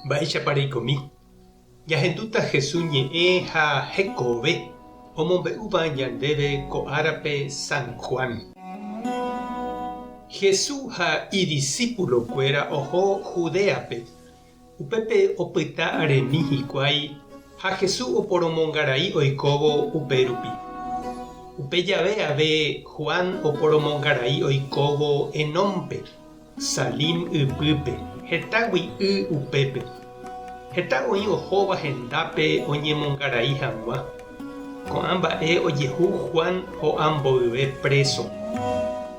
Mba'éichapareikomi. Jahendúta Jesús ñe'ẽ ha hekove omombe'úva ñandéve ko árape San Juan. Jesús ha idiscípulokuéra oho Judéape. Upépe opyta aremi hikuái ha Jesús oporomongarai oikóvo upérupi. Upe jave ave Juan oporomongarai oikóvo Enómpe, Salim ypýpe, hetágui upépe. Heta oĩ ohóva hendápe oñemongarai hag̃ua. Ko'ã mba'e ojehu Juan ho'amboyve preso.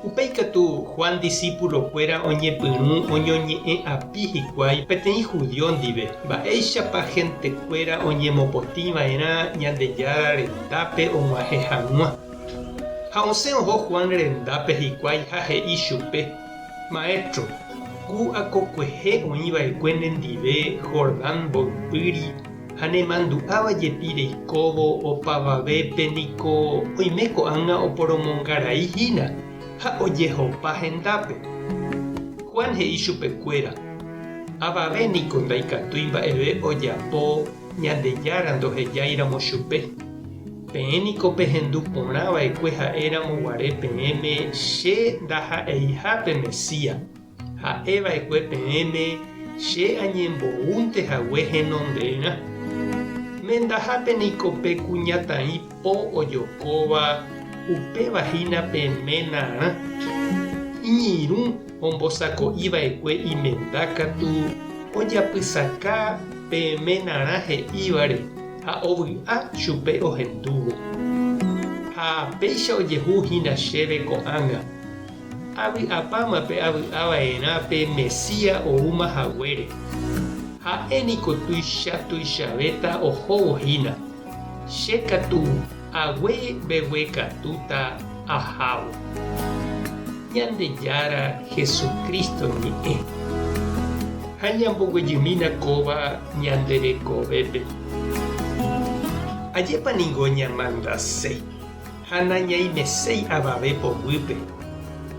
Upéikatu Juan discípulokuéra oñepyrũ oñoñe'ẽ api hikuái peteĩ judío ndive. Mba'éichapa hentekuéra oñemopotĩva'erã Ñandejára rendápe og̃uahẽ hag̃ua. Ha osẽ oho Juan rendápe hikuái ha he'i chupe: Maestro, ku akokue oĩva'ekue nendive Jordán mboypýri ha nemandu'ávajepi reikóvo opavavépe niko oime ko'ág̃a oporomongarai hína ha ojehopa hendápe. Juan he'i chupekuéra: Avave niko ndaikatúi mba'eve ojapo Ñandejára ndohejaíramo chupe. Peẽniko pehendu porãva'ekue ha'éramo guare peẽme che ndaha'eihápe Mesías. Ha'eva'ekue peẽme che añemboúntehague henondéra. Mendahápe niko pe kuñataĩ po ojokóva upevahína peménarã. Iñirũ ombosako'íva'ekue imendákatu ojapysaka peménarã he'ívare ha ovy'a chupe ohendúvo. Ha péicha ojehu hína chéve ko'ág̃a. Avy'apámape avy'ava'erã pe Mesías oúmahaguére. Ha'éniko tuichavéta ohóvo hína. Chékatu agueveguekatúta ahávo. Ñandejára Jesucristo ñe'ẽ. Ha ñamboguejymína kóva ñanderekovépe. Ajépa ningo ñamandaséi. Ha nañaimeséi avave povýpe.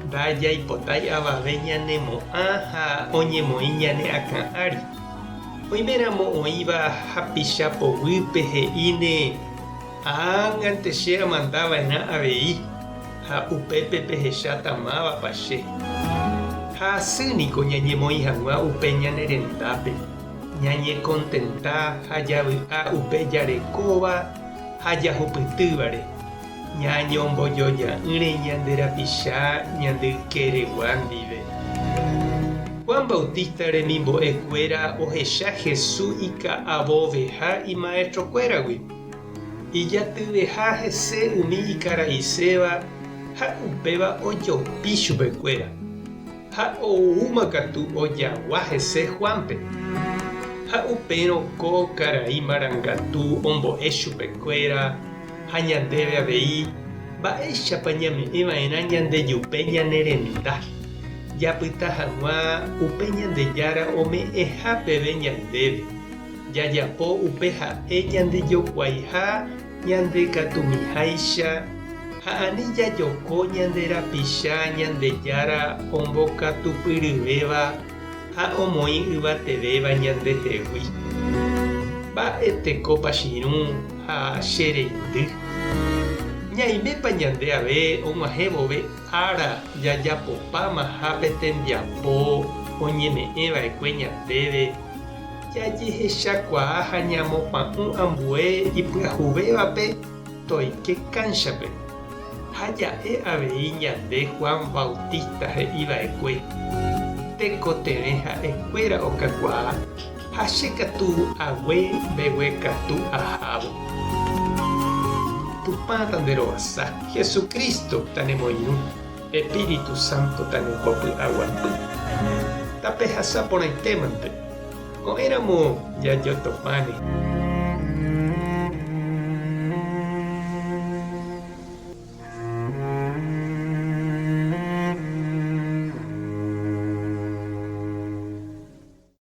Ndajaipotái avave ñanemo'ã ha oñemoĩ ñane akã ári. Oiméramo oĩva hapicha povýpe he'íne: ág̃ante che amandava'erã avei. Ha upépe pehecháta mávapa che. Ha asýniko ñañemoĩ hag̃ua upe ñane rendápe. Ñañekontenta ha javy'a upe jarekóva ha jahupytývare. Ñañombojoja'ỹre ñande rapicha ñande ykeregua ndive. Juan Bautista remimbo'ekuéra ohecha Jesús ika'avóveha imaestrokuéragui. Ijatyveha hese umi ikaraiséva ha upéva ojopi chupekuéra. Ha oúmakatu ojagua hese Juanpe. Ha upérõ ko karai marangatu ombo'e chupekuéra ha ñandéve avei mba'éichapa ñame'ẽva'erã ñandejupe ñanerenda. Japyta hag̃ua upe Ñandejára ome'ẽha peve ñandéve. Jajapo upe ha'e ñandejokuaiha ñandekatumiháicha ha ani jajoko ñanderapicha Ñandejára ombokatupyryvéva ha omoĩ yvatevéva ñandehegui. Mba'eteko pachirũ ha chereindy. Ñaimépa ñande ave og̃uahẽvove ára jajapopáma ha petembiapo oñeme'ẽva'ekue ñandéve. Jajehechakuaa ha ñamopa'ũ ambue ipyahuvévape toike kánchape. Ha ja'e avei ñande Juan Bautista he'íva'ekue. Tekotevẽ ha'ekuéra okakuaa ha chékatu agueveguekatu ahávo. Tupã tanderovasa, Jesucristo tanemoirũ, Espíritu Santo tanembopy'aguapy. Tape hasa porãitémante. Ko'ẽramo jajotopáne.